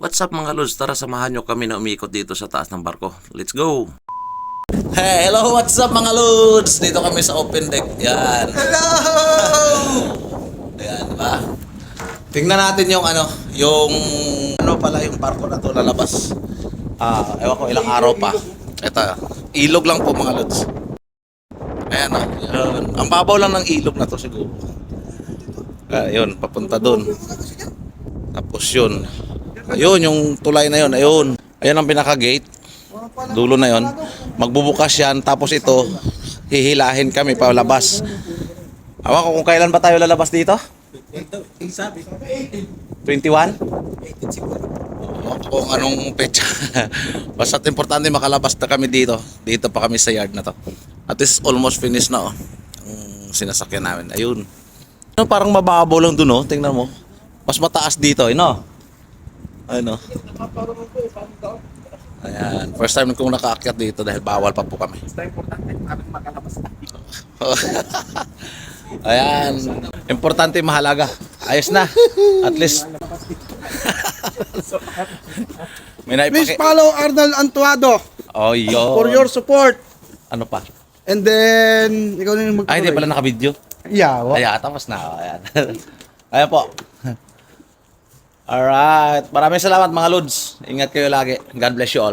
What's up mga lods? Tara samahan nyo kami na umikot dito sa taas ng barko. Let's go! Hey, hello! What's up mga lods? Dito kami sa open deck. Yan. Hello! Ayan, diba? Tingnan natin yung pala yung barko na to lalabas. Ewan ko ilang araw pa. Ito, ilog lang po mga lods. Ayan yun. Ang babaw lang ng ilog na to siguro. Yun, papunta dun. Tapos yun. Ayun, yung tulay na yun. Ayun. Ayun ang pinaka-gate. Dulo na yun. Magbubukas yan. Tapos ito, hihilahin kami palabas. Awan ko kung kailan ba tayo lalabas dito? 21? Kung anong pecha. Basta't importante makalabas na kami dito. Dito pa kami sa yard na to. At least almost finished na ang sinasakyan namin. Ayun. Parang mababaw lang dun, oh. Tingnan mo. Mas mataas dito, Ayun. Ayan. First time kong nakaakyat dito dahil bawal pa po kami. Ayan. Importante mahalaga. Ayos na. At least. Please follow Arnold Antuado Oh, yun. for your support. Ano pa? And then, ikaw na yung Ay, hindi pala naka-video. Yeah, Ayan, tapos na. Ayan. Ayan po. Alright. Maraming salamat mga lods. Ingat kayo lagi. God bless you all.